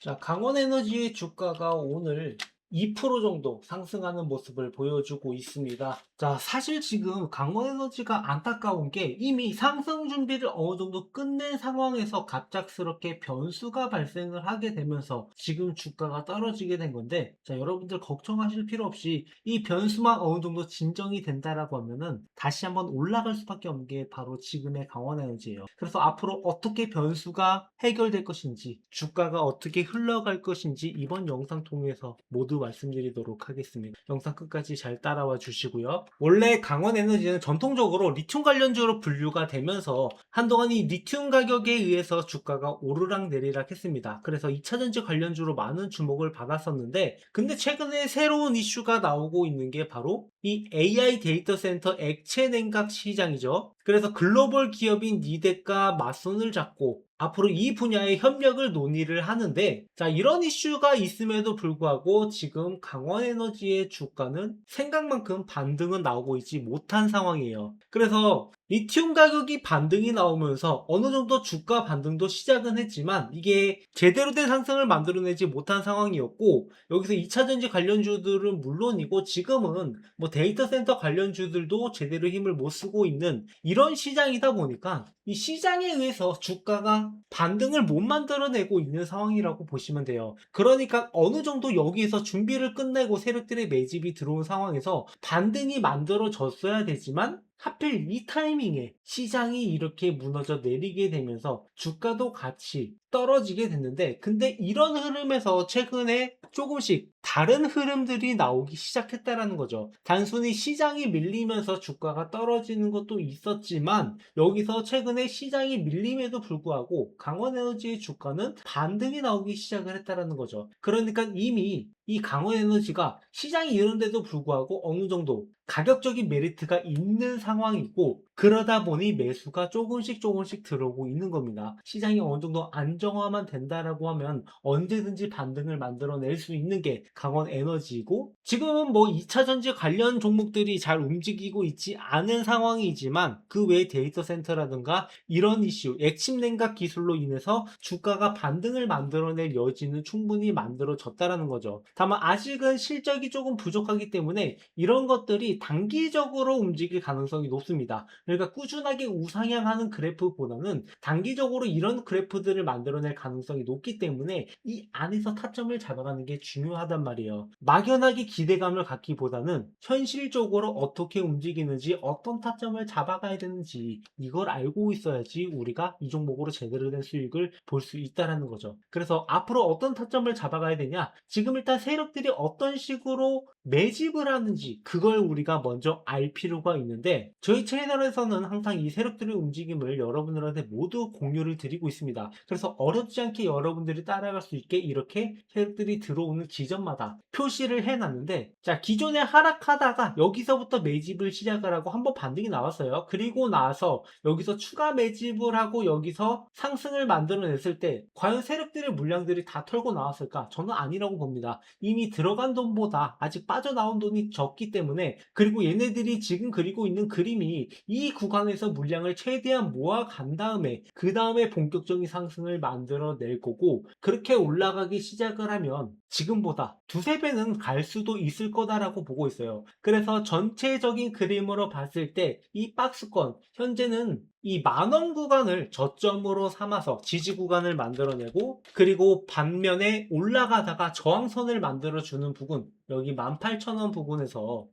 자, 강원에너지의 주가가 오늘 2% 정도 상승하는 모습을 보여주고 있습니다. 자, 사실 지금 강원에너지가 안타까운 게 이미 상승 준비를 어느 정도 끝낸 상황에서 갑작스럽게 변수가 발생을 하게 되면서 지금 주가가 떨어지게 된 건데, 자, 여러분들 걱정하실 필요 없이 이 변수만 어느 정도 진정이 된다라고 하면은 다시 한번 올라갈 수밖에 없는 게 바로 지금의 강원에너지예요. 그래서 앞으로 어떻게 변수가 해결될 것인지, 주가가 어떻게 흘러갈 것인지 이번 영상 통해서 모두 말씀드리도록 하겠습니다. 영상 끝까지 잘 따라와 주시고요. 원래 강원에너지는 전통적으로 리튬 관련주로 분류가 되면서 한동안 이 리튬 가격에 의해서 주가가 오르락 내리락 했습니다. 그래서 2차전지 관련주로 많은 주목을 받았었는데, 근데 최근에 새로운 이슈가 나오고 있는 게 바로 이 AI 데이터 센터 액체 냉각 시장이죠. 그래서 글로벌 기업인 니덱과 맞손을 잡고 앞으로 이 분야의 협력을 논의를 하는데, 자, 이런 이슈가 있음에도 불구하고 지금 강원에너지의 주가는 생각만큼 반등은 나오고 있지 못한 상황이에요. 그래서 리튬 가격이 반등이 나오면서 어느 정도 주가 반등도 시작은 했지만 이게 제대로 된 상승을 만들어내지 못한 상황이었고, 여기서 2차전지 관련주들은 물론이고 지금은 뭐 데이터 센터 관련주들도 제대로 힘을 못 쓰고 있는 이런 시장이다 보니까 이 시장에 의해서 주가가 반등을 못 만들어내고 있는 상황이라고 보시면 돼요. 그러니까 어느 정도 여기에서 준비를 끝내고 세력들의 매집이 들어온 상황에서 반등이 만들어졌어야 되지만 하필 이 타이밍에 시장이 이렇게 무너져 내리게 되면서 주가도 같이 떨어지게 됐는데, 근데 이런 흐름에서 최근에 조금씩 다른 흐름들이 나오기 시작했다라는 거죠. 단순히 시장이 밀리면서 주가가 떨어지는 것도 있었지만 여기서 최근에 시장이 밀림에도 불구하고 강원에너지의 주가는 반등이 나오기 시작을 했다라는 거죠. 그러니까 이미 이 강원에너지가 시장이 이런데도 불구하고 어느 정도 가격적인 메리트가 있는 상황이고, 그러다 보니 매수가 조금씩 들어오고 있는 겁니다. 시장이 어느 정도 안정화만 된다라고 하면 언제든지 반등을 만들어낼 수 있는 게 강원에너지이고, 지금은 뭐 2차전지 관련 종목들이 잘 움직이고 있지 않은 상황이지만 그 외에 데이터 센터라든가 이런 이슈, 액침 냉각 기술로 인해서 주가가 반등을 만들어낼 여지는 충분히 만들어졌다라는 거죠. 다만 아직은 실적이 조금 부족하기 때문에 이런 것들이 단기적으로 움직일 가능성이 높습니다. 그러니까 꾸준하게 우상향하는 그래프보다는 단기적으로 이런 그래프들을 만들어낼 가능성이 높기 때문에 이 안에서 타점을 잡아가는 게 중요하단 말이에요. 막연하게 기대감을 갖기보다는 현실적으로 어떻게 움직이는지, 어떤 타점을 잡아가야 되는지 이걸 알고 있어야지 우리가 이 종목으로 제대로 된 수익을 볼 수 있다는 거죠. 그래서 앞으로 어떤 타점을 잡아가야 되냐, 지금 일단 세력들이 어떤 식으로 매집을 하는지 그걸 우리가 먼저 알 필요가 있는데, 저희 채널에서는 항상 이 세력들의 움직임을 여러분들한테 모두 공유를 드리고 있습니다. 그래서 어렵지 않게 여러분들이 따라갈 수 있게 이렇게 세력들이 들어오는 지점마다 표시를 해놨는데, 자, 기존에 하락하다가 여기서부터 매집을 시작을 하고 한번 반등이 나왔어요. 그리고 나서 여기서 추가 매집을 하고 여기서 상승을 만들어냈을 때 과연 세력들의 물량들이 다 털고 나왔을까? 저는 아니라고 봅니다. 이미 들어간 돈보다 아직 빠져나온 돈이 적기 때문에, 그리고 얘네들이 지금 그리고 있는 그림이 이 구간에서 물량을 최대한 모아간 다음에 그 다음에 본격적인 상승을 만들어낼 거고, 그렇게 올라가기 시작을 하면 지금보다 두세 배는 갈 수도 있을 거다라고 보고 있어요. 그래서 전체적인 그림으로 봤을 때 이 박스권 현재는 이 만원 구간을 저점으로 삼아서 지지 구간을 만들어내고, 그리고 반면에 올라가다가 저항선을 만들어주는 부분, 여기 18,000원 부분에서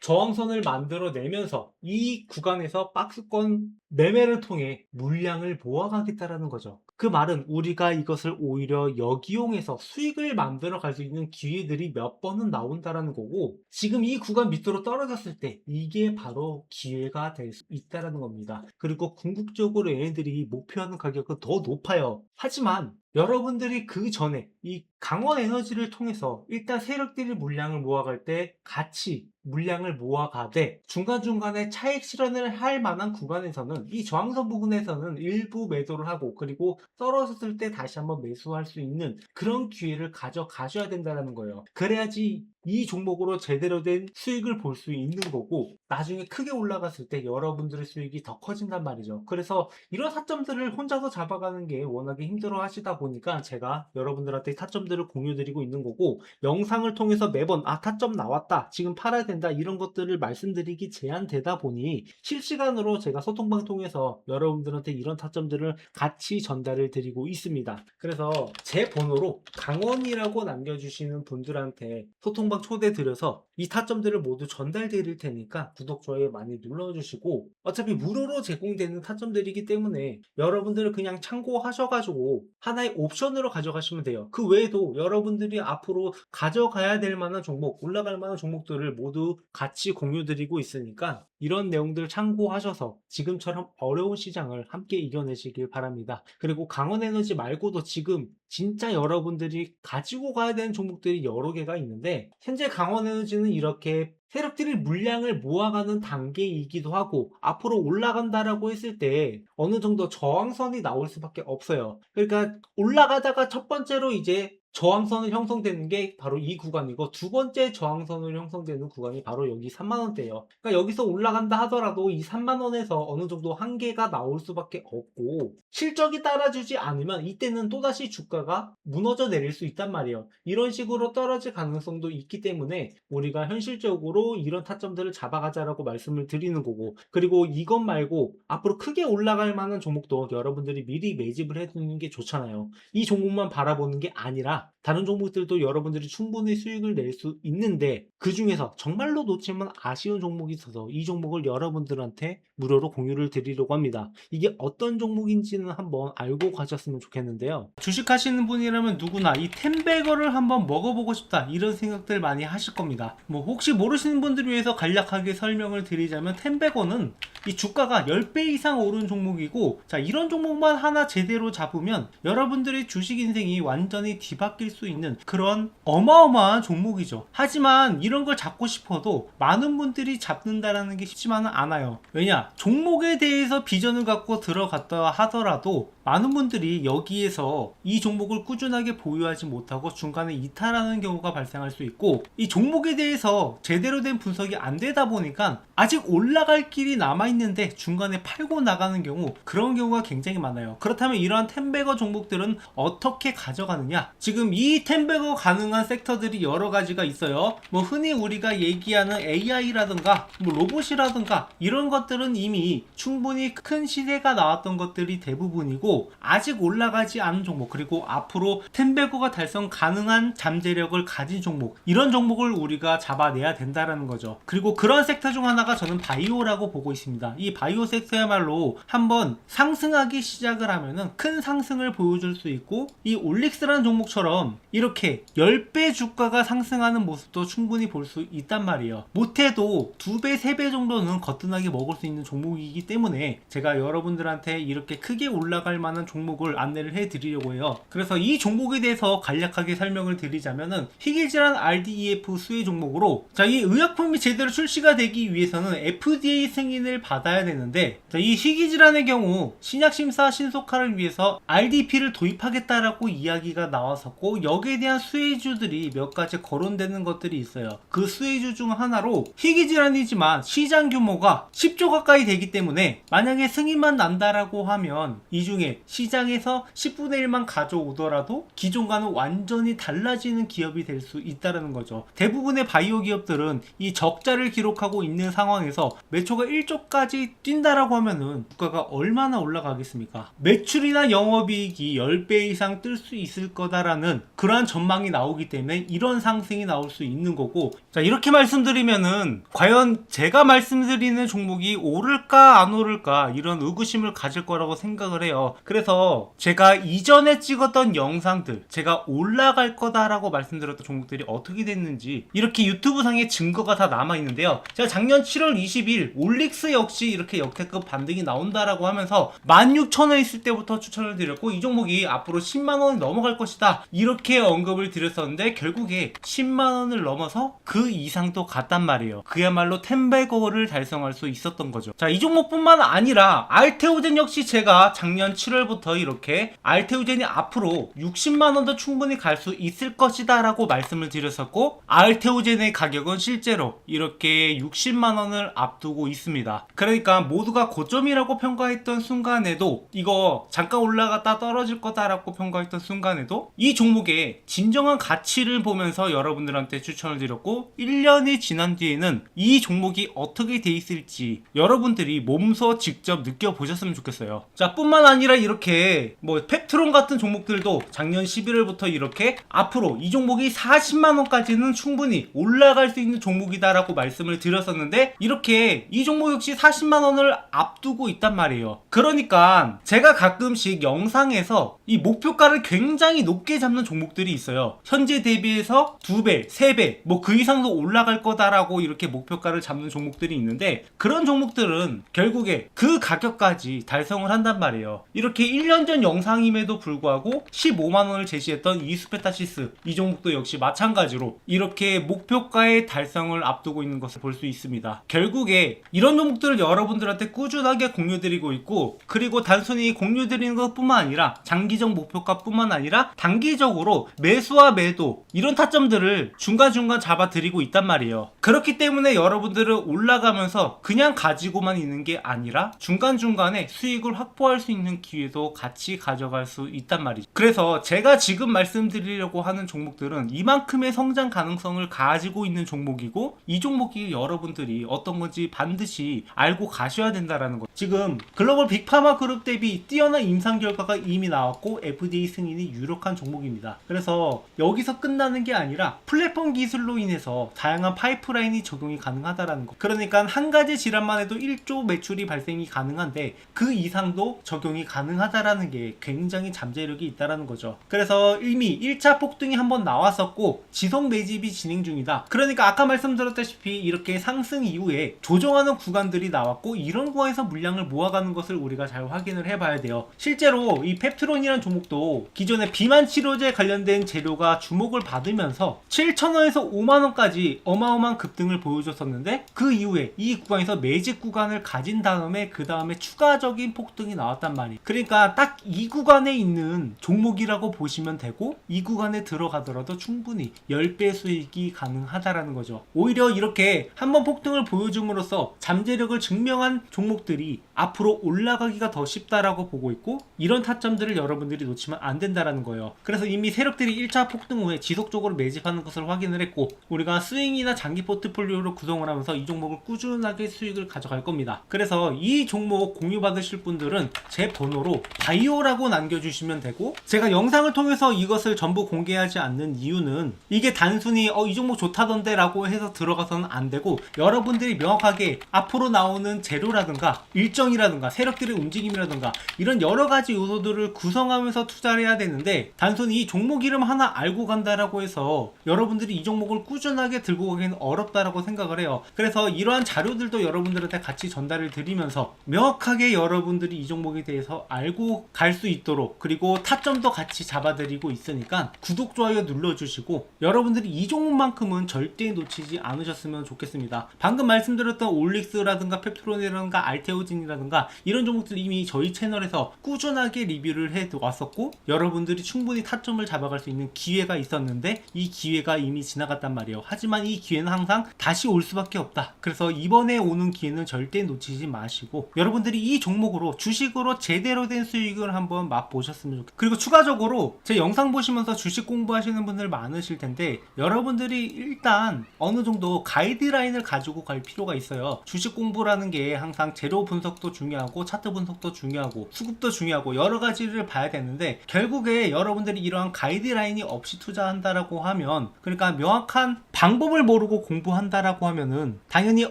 저항선을 만들어내면서 이 구간에서 박스권 매매를 통해 물량을 모아가겠다라는 거죠. 그 말은 우리가 이것을 오히려 역이용해서 수익을 만들어 갈 수 있는 기회들이 몇 번은 나온다라는 거고, 지금 이 구간 밑으로 떨어졌을 때 이게 바로 기회가 될 수 있다라는 겁니다. 그리고 궁극적으로 얘네들이 목표하는 가격은 더 높아요. 하지만 여러분들이 그 전에 이 강원 에너지를 통해서 일단 세력들이 물량을 모아갈 때 같이 물량을 모아가되 중간중간에 차익 실현을 할 만한 구간에서는 뭐냐면 이 저항선 부분에서는 일부 매도를 하고 그리고 떨어졌을 때 다시 한번 매수할 수 있는 그런 기회를 가져가셔야 된다는 거예요. 그래야지 이 종목으로 제대로 된 수익을 볼 수 있는 거고 나중에 크게 올라갔을 때 여러분들의 수익이 더 커진단 말이죠. 그래서 이런 타점들을 혼자서 잡아가는 게 워낙에 힘들어 하시다 보니까 제가 여러분들한테 타점들을 공유드리고 있는 거고 영상을 통해서 매번 타점 나왔다 지금 팔아야 된다 이런 것들을 말씀드리기 제한되다 보니 실시간으로 제가 소통방 통해서 여러분들한테 이런 타점들을 같이 전달을 드리고 있습니다. 그래서 제 번호로 강원이라고 남겨주시는 분들한테 소통방 초대 드려서 이 타점들을 모두 전달 드릴 테니까 구독, 좋아요 많이 눌러주시고 어차피 무료로 제공되는 타점들이기 때문에 여러분들은 그냥 참고하셔가지고 하나의 옵션으로 가져가시면 돼요. 그 외에도 여러분들이 앞으로 가져가야 될 만한 종목, 올라갈 만한 종목들을 모두 같이 공유드리고 있으니까 이런 내용들 참고하셔서 지금처럼 어려운 시장을 함께 이겨내시길 바랍니다. 그리고 강원에너지 말고도 지금 진짜 여러분들이 가지고 가야 되는 종목들이 여러 개가 있는데 현재 강원에너지는 이렇게 세력들이 물량을 모아가는 단계이기도 하고 앞으로 올라간다라고 했을 때 어느 정도 저항선이 나올 수밖에 없어요. 그러니까 올라가다가 첫 번째로 이제 저항선을 형성되는 게 바로 이 구간이고 두 번째 저항선을 형성되는 구간이 바로 여기 3만원대예요. 그러니까 여기서 올라간다 하더라도 이 3만원에서 어느 정도 한계가 나올 수밖에 없고 실적이 따라주지 않으면 이때는 또다시 주가가 무너져 내릴 수 있단 말이에요. 이런 식으로 떨어질 가능성도 있기 때문에 우리가 현실적으로 이런 타점들을 잡아가자라고 말씀을 드리는 거고 그리고 이것 말고 앞으로 크게 올라갈 만한 종목도 여러분들이 미리 매집을 해두는 게 좋잖아요. 이 종목만 바라보는 게 아니라 다른 종목들도 여러분들이 충분히 수익을 낼 수 있는데 그 중에서 정말로 놓치면 아쉬운 종목이 있어서 이 종목을 여러분들한테 무료로 공유를 드리려고 합니다. 이게 어떤 종목인지는 한번 알고 가셨으면 좋겠는데요. 주식하시는 분이라면 누구나 이 템베거를 한번 먹어보고 싶다 이런 생각들 많이 하실 겁니다. 뭐 혹시 모르시는 분들을 위해서 간략하게 설명을 드리자면 템베거는 이 주가가 10배 이상 오른 종목이고 자 이런 종목만 하나 제대로 잡으면 여러분들의 주식 인생이 완전히 뒤바뀔 수 있는 그런 어마어마한 종목이죠. 하지만 이런 걸 잡고 싶어도 많은 분들이 잡는다라는 게 쉽지만은 않아요. 왜냐? 종목에 대해서 비전을 갖고 들어갔다 하더라도 많은 분들이 여기에서 이 종목을 꾸준하게 보유하지 못하고 중간에 이탈하는 경우가 발생할 수 있고 이 종목에 대해서 제대로 된 분석이 안 되다 보니까 아직 올라갈 길이 남아있는데 중간에 팔고 나가는 경우 그런 경우가 굉장히 많아요. 그렇다면 이러한 템베거 종목들은 어떻게 가져가느냐? 지금 이 템베거 가능한 섹터들이 여러 가지가 있어요. 뭐 흔히 우리가 얘기하는 AI라든가 뭐 로봇이라든가 이런 것들은 이미 충분히 큰 시세가 나왔던 것들이 대부분이고 아직 올라가지 않은 종목 그리고 앞으로 템베거가 달성 가능한 잠재력을 가진 종목 이런 종목을 우리가 잡아내야 된다라는 거죠. 그리고 그런 섹터 중 하나가 저는 바이오라고 보고 있습니다. 이 바이오 섹터야말로 한번 상승하기 시작을 하면은 큰 상승을 보여줄 수 있고 이 올릭스라는 종목처럼 이렇게 10배 주가가 상승하는 모습도 충분히 볼 수 있단 말이에요. 못해도 2배, 3배 정도는 거뜬하게 먹을 수 있는 종목이기 때문에 제가 여러분들한테 이렇게 크게 올라갈 만한 종목을 안내를 해드리려고 해요. 그래서 이 종목에 대해서 간략하게 설명을 드리자면은 희귀질환 RDEF 수혜 종목으로 자, 이 의약품이 제대로 출시가 되기 위해서는 FDA 승인을 받아야 되는데 자, 이 희귀질환의 경우 신약심사 신속화를 위해서 RDP를 도입하겠다라고 이야기가 나왔었고 여기에 대한 수혜주들이 몇 가지 거론되는 것들이 있어요. 그 수혜주 중 하나로 희귀질환이지만 시장 규모가 10조 가까이 되기 때문에 만약에 승인만 난다라고 하면 이 중에 시장에서 10분의 1만 가져오더라도 기존과는 완전히 달라지는 기업이 될 수 있다는 거죠. 대부분의 바이오 기업들은 이 적자를 기록하고 있는 상황에서 매초가 1조까지 뛴다라고 하면은 주가가 얼마나 올라가겠습니까? 매출이나 영업이익이 10배 이상 뜰 수 있을 거다라는 그러한 전망이 나오기 때문에 이런 상승이 나올 수 있는 거고 자 이렇게 말씀드리면은 과연 제가 말씀드리는 종목이 오를까 안 오를까 이런 의구심을 가질 거라고 생각을 해요. 그래서 제가 이전에 찍었던 영상들 제가 올라갈 거다라고 말씀드렸던 종목들이 어떻게 됐는지 이렇게 유튜브 상에 증거가 다 남아있는데요. 제가 작년 7월 20일 올릭스 역시 이렇게 역대급 반등이 나온다라고 하면서 16,000원 있을 때부터 추천을 드렸고 이 종목이 앞으로 10만원이 넘어갈 것이다 이렇게 이렇게 언급을 드렸었는데 결국에 10만원을 넘어서 그 이상도 갔단 말이에요. 그야말로 10배거를 달성할 수 있었던 거죠. 자, 이 종목뿐만 아니라 알테오젠 역시 제가 작년 7월부터 이렇게 알테오젠이 앞으로 60만원도 충분히 갈 수 있을 것이다 라고 말씀을 드렸었고, 알테오젠의 가격은 실제로 이렇게 60만원을 앞두고 있습니다. 그러니까 모두가 고점이라고 평가했던 순간에도, 이거 잠깐 올라갔다 떨어질 거다라고 평가했던 순간에도 이 종목의 진정한 가치를 보면서 여러분들한테 추천을 드렸고, 1년이 지난 뒤에는 이 종목이 어떻게 돼 있을지 여러분들이 몸소 직접 느껴보셨으면 좋겠어요. 자, 뿐만 아니라 이렇게 뭐 펩트론 같은 종목들도 작년 11월부터 이렇게 앞으로 이 종목이 40만원까지는 충분히 올라갈 수 있는 종목이다 라고 말씀을 드렸었는데, 이렇게 이 종목 역시 40만원을 앞두고 있단 말이에요. 그러니까 제가 가끔씩 영상에서 이 목표가를 굉장히 높게 잡는 종목들이 있어요. 현재 대비해서 2배, 3배, 뭐 그 이상도 올라갈 거다라고 이렇게 목표가를 잡는 종목들이 있는데, 그런 종목들은 결국에 그 가격까지 달성을 한단 말이에요. 이렇게 1년 전 영상임에도 불구하고 15만원을 제시했던 이수페타시스, 이 종목도 역시 마찬가지로 이렇게 목표가의 달성을 앞두고 있는 것을 볼 수 있습니다. 결국에 이런 종목들을 여러분들한테 꾸준하게 공유드리고 있고, 그리고 단순히 공유드리는 것뿐만 아니라 장기적 목표가 뿐만 아니라 단기적으로 매수와 매도, 이런 타점들을 중간중간 잡아드리고 있단 말이에요. 그렇기 때문에 여러분들은 올라가면서 그냥 가지고만 있는 게 아니라 중간중간에 수익을 확보할 수 있는 기회도 같이 가져갈 수 있단 말이죠. 그래서 제가 지금 말씀드리려고 하는 종목들은 이만큼의 성장 가능성을 가지고 있는 종목이고, 이 종목이 여러분들이 어떤 건지 반드시 알고 가셔야 된다라는 거. 지금 글로벌 빅파마 그룹 대비 뛰어난 임상 결과가 이미 나왔고 FDA 승인이 유력한 종목입니다. 그래서 여기서 끝나는 게 아니라 플랫폼 기술로 인해서 다양한 파이프라인이 적용이 가능하다라는 거. 그러니까 한 가지 질환만 해도 1조 매출이 발생이 가능한데 그 이상도 적용이 가능하다라는 게 굉장히 잠재력이 있다라는 거죠. 그래서 이미 1차 폭등이 한번 나왔었고 지속 매집이 진행 중이다. 그러니까 아까 말씀드렸다시피 이렇게 상승 이후에 조정하는 구간들이 나왔고, 이런 구간에서 물량을 모아가는 것을 우리가 잘 확인을 해봐야 돼요. 실제로 이 펩트론이라는 종목도 기존에 비만 치료제 관련된 재료가 주목을 받으면서 7,000원에서 5만원까지 어마어마한 급등을 보여줬었는데, 그 이후에 이 구간에서 매집 구간을 가진 다음에 그 다음에 추가적인 폭등이 나왔단 말이에요. 그러니까 딱 이 구간에 있는 종목이라고 보시면 되고, 이 구간에 들어가더라도 충분히 10배 수익이 가능하다라는 거죠. 오히려 이렇게 한번 폭등을 보여줌으로써 잠재력을 증명한 종목들이 앞으로 올라가기가 더 쉽다라고 보고 있고, 이런 타점들을 여러분들이 놓치면 안 된다라는 거예요. 그래서 이미 세력들이 1차 폭등 후에 지속적으로 매집하는 것을 확인을 했고, 우리가 스윙이나 장기 포트폴리오로 구성을 하면서 이 종목을 꾸준하게 수익을 가져갈 겁니다. 그래서 이 종목 공유 받으실 분들은 제 번호로 바이오라고 남겨주시면 되고, 제가 영상을 통해서 이것을 전부 공개하지 않는 이유는 이게 단순히 이 종목 좋다던데 라고 해서 들어가서는 안 되고, 여러분들이 명확하게 앞으로 나오는 재료라든가 일정이라든가 세력들의 움직임이라든가 이런 여러가지 요소들을 구성하면서 투자를 해야 되는데, 단순히 이 종목 이름 하나 알고 간다라고 해서 여러분들이 이 종목을 꾸준하게 들고 가기는 어렵다라고 생각을 해요. 그래서 이러한 자료들도 여러분들한테 같이 전달을 드리면서 명확하게 여러분들이 이 종목에 대해서 알고 갈 수 있도록, 그리고 타점도 같이 잡아드리고 있으니까 구독, 좋아요 눌러주시고 여러분들이 이 종목만큼은 절대 놓치지 않으셨으면 좋겠습니다. 방금 말씀드렸던 올릭스라든가 펩트론이라든가 알테오진이라든가 이런 종목들 이미 저희 채널에서 꾸준하게 리뷰를 해 왔었고, 여러분들이 충분히 타점을 잡아갈 수 있는 기회가 있었는데 이 기회가 이미 지나갔단 말이에요. 하지만 이 기회는 항상 다시 올 수밖에 없다. 그래서 이번에 오는 기회는 절대 놓치지 마시고 여러분들이 이 종목으로 주식으로 제대로 된 수익을 한번 맛보셨으면 좋겠어요. 그리고 추가적으로 제 영상 보시면서 주식 공부하시는 분들 많으실 텐데, 여러분들이 일단 어느 정도 가이드라인을 가지고 갈 필요가 있어요. 주식 공부라는 게 항상 재료 분석도 중요하고 차트 분석도 중요하고 수급도 중요하고 여러 가지를 봐야 되는데, 결국에 여러분들이 이러한 가이드라인이 없이 투자한다라고 하면, 그러니까 명확한 방법을 모르고 공부한다라고 하면은 당연히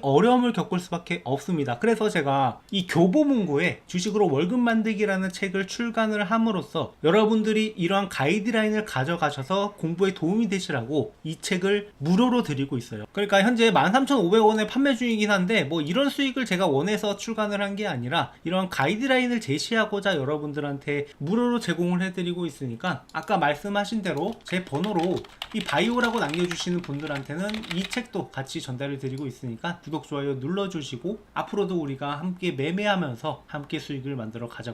어려움을 겪을 수밖에 없습니다. 그래서 제가 이 교보문고에 주식으로 월급 만들기라는 책을 출간을 함으로써 여러분들이 이러한 가이드라인을 가져가셔서 공부에 도움이 되시라고 이 책을 무료로 드리고 있어요. 그러니까 현재 13,500원에 판매 중이긴 한데 뭐 이런 수익을 제가 원해서 출간을 한 게 게 아니라 이런 가이드라인을 제시하고자 여러분들한테 무료로 제공을 해드리고 있으니까 아까 말씀하신 대로 제 번호로 이 바이오라고 남겨주시는 분들한테는 이 책도 같이 전달을 드리고 있으니까 구독, 좋아요 눌러주시고 앞으로도 우리가 함께 매매하면서 함께 수익을 만들어 가자.